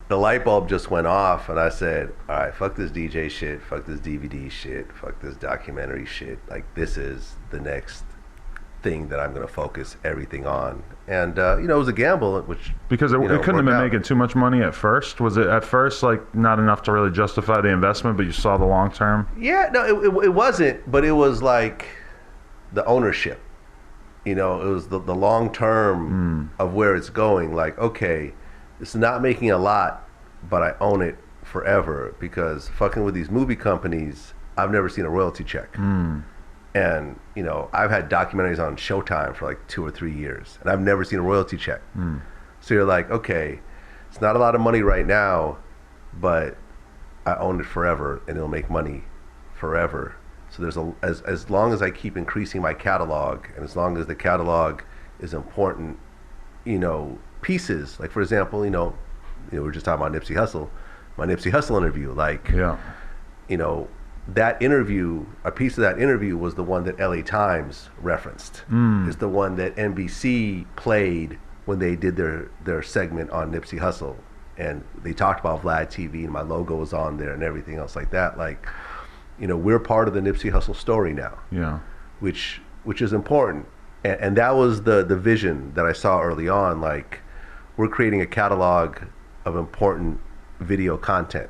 the light bulb just went off, and I said, all right, fuck this DJ shit, fuck this DVD shit, fuck this documentary shit. Like, this is the next thing that I'm going to focus everything on. And it was a gamble, which because it couldn't have been out. making too much money at first. Was it at first like not enough to really justify the investment, but you saw the long term? Yeah, no, it wasn't, but it was like the ownership. It was the long term of where it's going. Like, okay, it's not making a lot, but I own it forever, because fucking with these movie companies, I've never seen a royalty check. And, I've had documentaries on Showtime for like 2 or 3 years, and I've never seen a royalty check. So you're like, okay, it's not a lot of money right now, but I own it forever, and it'll make money forever. So there's as long as I keep increasing my catalog, and as long as the catalog is important, pieces. Like, for example, we were just talking about Nipsey Hussle, my Nipsey Hussle interview. Like, that interview, a piece of that interview was the one that LA Times referenced. It's the one that NBC played when they did their segment on Nipsey Hussle, and they talked about Vlad TV, and my logo was on there and everything else like that. Like, we're part of the Nipsey Hussle story now. Yeah. Which is important. And that was the vision that I saw early on. Like, we're creating a catalog of important video content,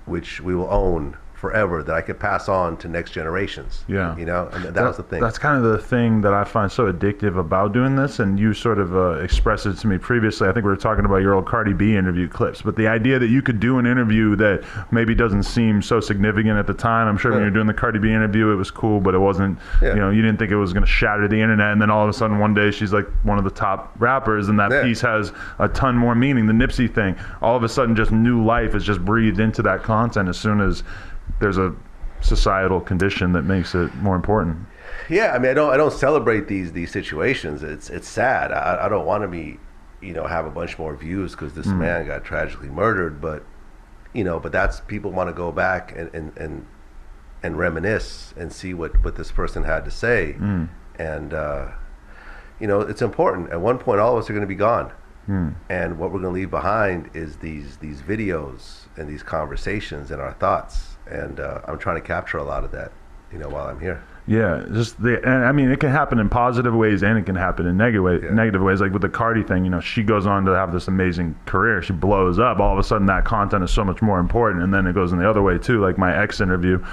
which we will own forever, that I could pass on to next generations. Yeah. And that was the thing. That's kind of the thing that I find so addictive about doing this, and you sort of expressed it to me previously. I think we were talking about your old Cardi B interview clips, but the idea that you could do an interview that maybe doesn't seem so significant at the time. I'm sure when you're doing the Cardi B interview, it was cool, but it wasn't, you didn't think it was going to shatter the internet, and then all of a sudden one day she's like one of the top rappers, and that piece has a ton more meaning. The Nipsey thing, all of a sudden just new life is just breathed into that content as soon as there's a societal condition that makes it more important. Yeah, I mean, I don't celebrate these situations. It's sad. I don't want to be, have a bunch more views because this man got tragically murdered. But, but that's, people want to go back and reminisce and see what this person had to say. And it's important. At one point, all of us are going to be gone. And what we're going to leave behind is these videos and these conversations and our thoughts. And I'm trying to capture a lot of that, while I'm here. Yeah, and I mean, it can happen in positive ways and it can happen in negative ways. Like with the Cardi thing, she goes on to have this amazing career. She blows up. All of a sudden, that content is so much more important. And then it goes in the other way too. Like my ex interview,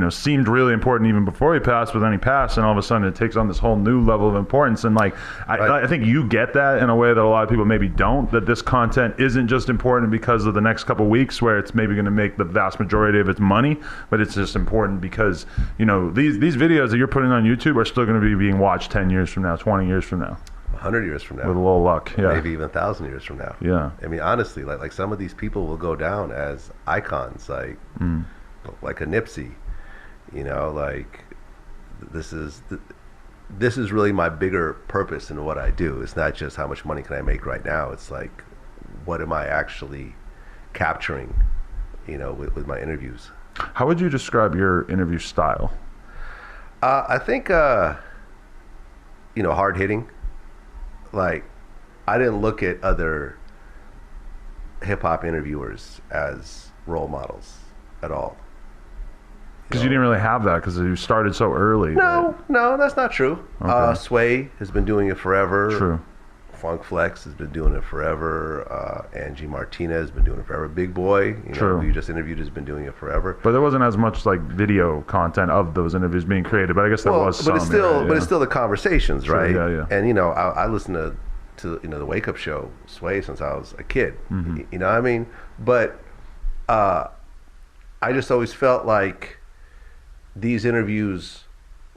seemed really important even before he passed, but then he passed, and all of a sudden it takes on this whole new level of importance. And like, I think you get that in a way that a lot of people maybe don't. That this content isn't just important because of the next couple of weeks where it's maybe going to make the vast majority of its money, but it's just important because these videos that you're putting on YouTube are still going to be being watched 10 years from now, 20 years from now. 100 years from now. With a little luck, yeah. Maybe even 1,000 years from now. Yeah. I mean, honestly, like some of these people will go down as icons, like a Nipsey. Like this is really my bigger purpose in what I do. It's not just how much money can I make right now. It's like, what am I actually capturing, with my interviews. How would you describe your interview style? I think, hard hitting. Like, I didn't look at other hip hop interviewers as role models at all. Because you didn't really have that because you started so early. No, that's not true. Okay. Sway has been doing it forever. True. Funk Flex has been doing it forever. Angie Martinez has been doing it forever. Big Boy, who you just interviewed, has been doing it forever. But there wasn't as much like video content of those interviews being created. But I guess there was some. But it's still the conversations, right? Yeah. And I listen to the Wake Up Show, Sway, since I was a kid. You know what I mean? But I just always felt like these interviews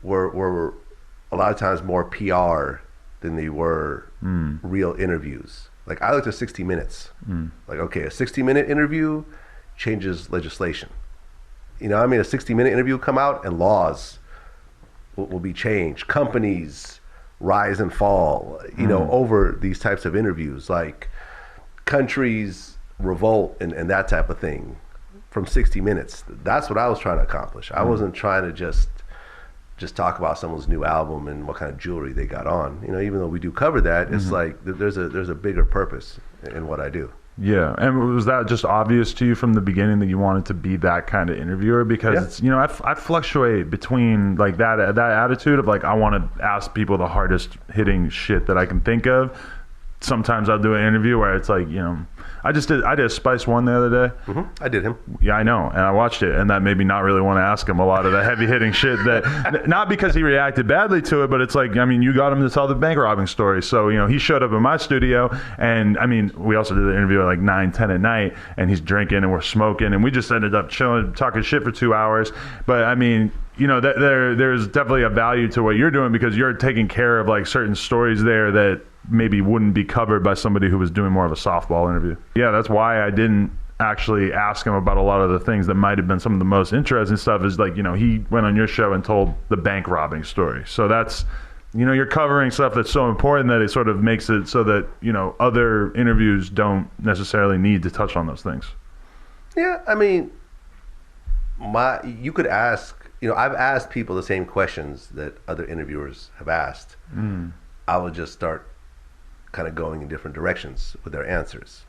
were a lot of times more PR than they were real interviews. Like, I looked at 60 Minutes. Like, okay, a 60-minute interview changes legislation. A 60-minute interview will come out and laws will be changed. Companies rise and fall, over these types of interviews. Like, countries revolt and that type of thing from 60 Minutes. That's what I was trying to accomplish. I wasn't trying to just talk about someone's new album and what kind of jewelry they got on. Even though we do cover that, it's like there's a bigger purpose in what I do. Yeah, and was that just obvious to you from the beginning that you wanted to be that kind of interviewer? Because it's, you know, I fluctuate between like that attitude of like I want to ask people the hardest hitting shit that I can think of. Sometimes I'll do an interview where it's like, you know, I did a Spice One the other day. I did him. Yeah, I know, and I watched it, and that made me not really want to ask him a lot of the heavy hitting shit. That not because he reacted badly to it, but it's like, I mean, you got him to tell the bank robbing story, so you know he showed up in my studio, and I mean, we also did the interview at like 9, 10 at night, and he's drinking and we're smoking, and we just ended up chilling, talking shit for 2 hours. But I mean, you know, there's definitely a value to what you're doing because you're taking care of like certain stories there that maybe wouldn't be covered by somebody who was doing more of a softball interview. Yeah, that's why I didn't actually ask him about a lot of the things that might have been some of the most interesting stuff is like, you know, he went on your show and told the bank robbing story. So that's, you know, you're covering stuff that's so important that it sort of makes it so that, you know, other interviews don't necessarily need to touch on those things. Yeah, I mean, you could ask, you know, I've asked people the same questions that other interviewers have asked. I would just start kind of going in different directions with their answers.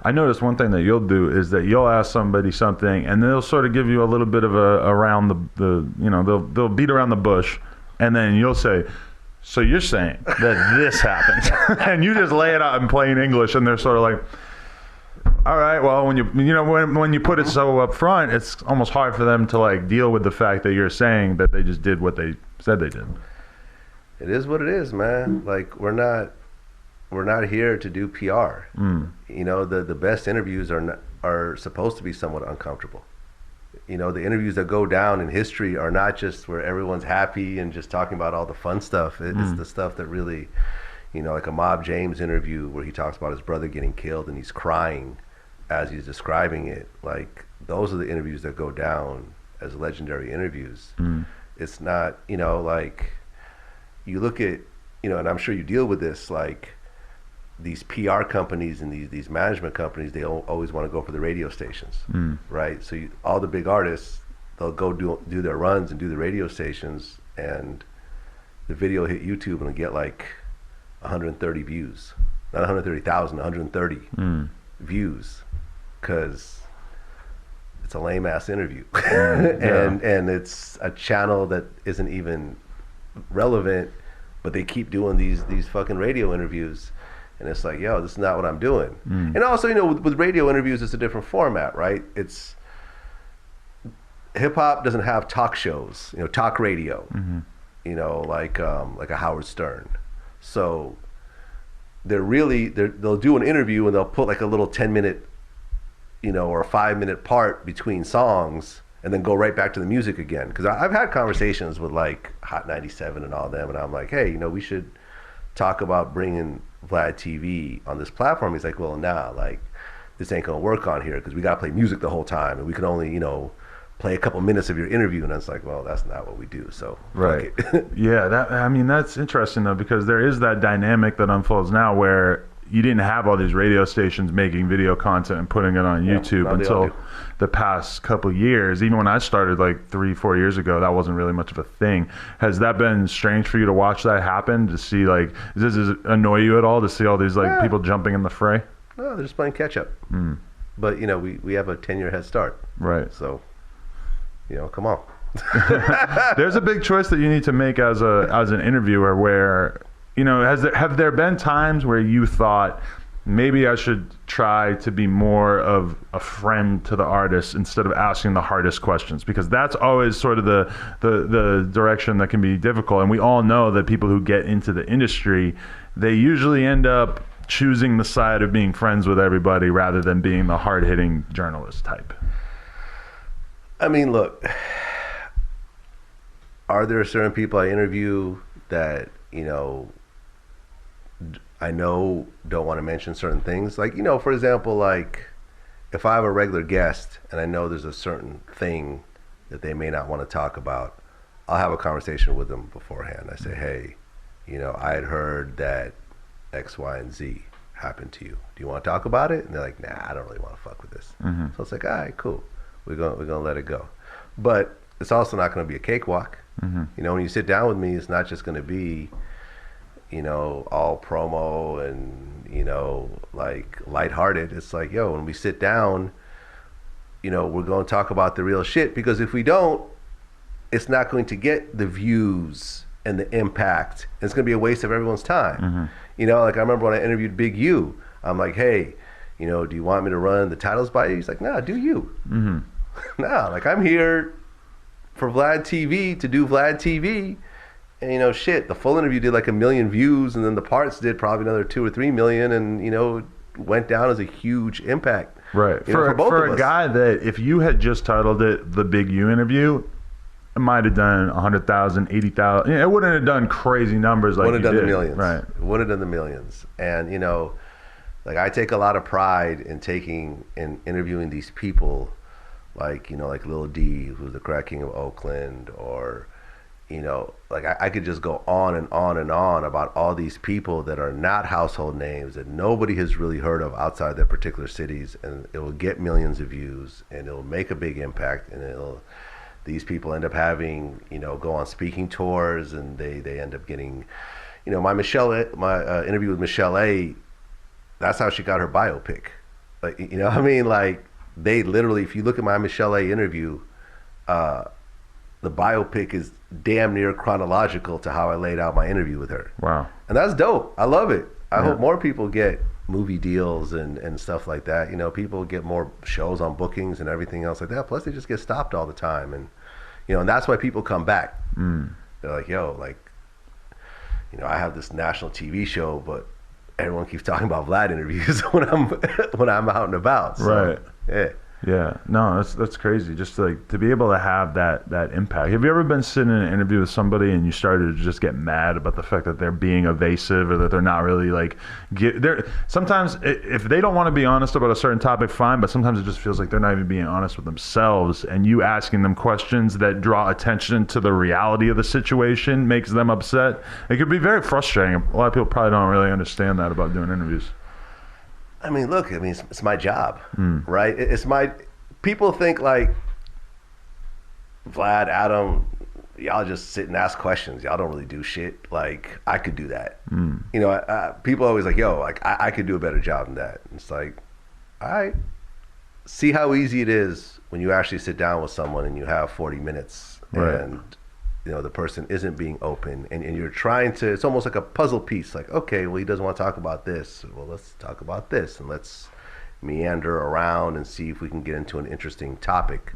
I noticed one thing that you'll do is that you'll ask somebody something and they'll sort of give you a little bit of a around the you know, they'll beat around the bush, and then you'll say, so you're saying that this happened. And you just lay it out in plain English, and they're sort of like, all right, well, when you put it so up front, it's almost hard for them to like deal with the fact that you're saying that they just did what they said they did. It is what it is, man. Like we're not here to do PR. You know, the best interviews are supposed to be somewhat uncomfortable. You know, the interviews that go down in history are not just where everyone's happy and just talking about all the fun stuff. It's the stuff that really, you know, like a Mob James interview where he talks about his brother getting killed and he's crying as he's describing it. Like those are the interviews that go down as legendary interviews. It's not, you know, like you look at, you know, and I'm sure you deal with this, like these PR companies and these management companies, they always want to go for the radio stations, right? So all the big artists, they'll go do their runs and do the radio stations, and the video hit YouTube and it'll get like 130 views, not 130,000, 130 views, because it's a lame ass interview, and it's a channel that isn't even relevant, but they keep doing these fucking radio interviews. And it's like, yo, this is not what I'm doing. And also, you know, with radio interviews, it's a different format, right? It's hip hop doesn't have talk shows, you know, talk radio, you know, like a Howard Stern. So they'll do an interview and they'll put like a little 10-minute, you know, or a 5-minute part between songs, and then go right back to the music again. Because I've had conversations with like Hot 97 and all them, and I'm like, hey, you know, we should talk about bringing Vlad TV on this platform. He's like, well, nah, like this ain't gonna work on here because we gotta play music the whole time, and we can only, you know, play a couple minutes of your interview. And I was like, well, that's not what we do. So right. Yeah, I mean that's interesting though, because there is that dynamic that unfolds now where you didn't have all these radio stations making video content and putting it on YouTube until the past couple years. Even when I started like 3-4 years ago, that wasn't really much of a thing. Has that been strange for you to watch that happen, to see like, does it annoy you at all to see all these like people jumping in the fray? No, they're just playing catch up. But you know, we have a 10-year head start. Right. So, you know, come on. There's a big choice that you need to make as an interviewer where, you know, have there been times where you thought maybe I should try to be more of a friend to the artist instead of asking the hardest questions? Because that's always sort of the direction that can be difficult. And we all know that people who get into the industry, they usually end up choosing the side of being friends with everybody rather than being the hard-hitting journalist type. I mean, look, are there certain people I interview that, you know, I know don't want to mention certain things? Like, you know, for example, like if I have a regular guest and I know there's a certain thing that they may not want to talk about, I'll have a conversation with them beforehand. I say, hey, you know, I had heard that X, Y, and Z happened to you. Do you want to talk about it? And they're like, nah, I don't really want to fuck with this. So it's like, all right, cool. We're gonna let it go. But it's also not going to be a cakewalk. You know, when you sit down with me, it's not just going to be, you know, all promo and, you know, like lighthearted. It's like, yo, when we sit down, you know, we're going to talk about the real shit, because if we don't, it's not going to get the views and the impact. It's going to be a waste of everyone's time. You know, like I remember when I interviewed Big U, I'm like, hey, you know, do you want me to run the titles by you? He's like, nah, do you. Nah, like I'm here for Vlad TV to do Vlad TV. And, you know, shit, the full interview did like 1 million views, and then the parts did probably another 2 or 3 million, and, you know, went down as a huge impact. Right. For both for of a us. guy that, if you had just titled it The Big U Interview, it might have done 100,000, 80,000. It wouldn't have done crazy numbers like Wouldn't have done did. the millions. Right. It wouldn't have done the millions. And, you know, like I take a lot of pride in interviewing these people, like, you know, like Lil D, who's the crack king of Oakland, or, you know, like I could just go on and on and on about all these people that are not household names that nobody has really heard of outside their particular cities, and it will get millions of views, and it'll make a big impact, and these people end up having, you know, go on speaking tours, and they end up getting, you know, my interview with Michelle A, that's how she got her biopic. Like, you know what I mean? Like, they literally, if you look at my Michelle A interview, the biopic is damn near chronological to how I laid out my interview with her. Wow. And that's dope. I love it. I hope more people get movie deals and stuff like that. You know, people get more shows on bookings and everything else like that. Plus, they just get stopped all the time. And, you know, and that's why people come back. They're like, yo, like, you know, I have this national TV show, but everyone keeps talking about Vlad interviews when I'm out and about. So, Right. Yeah. Yeah, no, that's crazy. Just like to be able to have that impact. Have you ever been sitting in an interview with somebody and you started to just get mad about the fact that they're being evasive, or that they're not really like sometimes if they don't want to be honest about a certain topic, fine, but sometimes it just feels like they're not even being honest with themselves, and you asking them questions that draw attention to the reality of the situation makes them upset. It could be very frustrating. A lot of people probably don't really understand that about doing interviews. I mean, look, it's my job, right? People think like, Vlad, Adam, y'all just sit and ask questions. Y'all don't really do shit. Like, I could do that. You know, people always like, yo, like, I could do a better job than that. And it's like, all right, see how easy it is when you actually sit down with someone and you have 40 minutes and, you know, the person isn't being open, and you're trying to, it's almost like a puzzle piece. Like, okay, well, he doesn't want to talk about this. Well, let's talk about this, and let's meander around and see if we can get into an interesting topic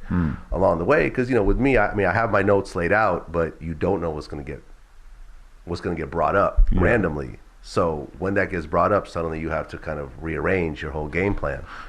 along the way. Because, you know, with me, I have my notes laid out, but you don't know what's going to get brought up randomly. So when that gets brought up, suddenly you have to kind of rearrange your whole game plan.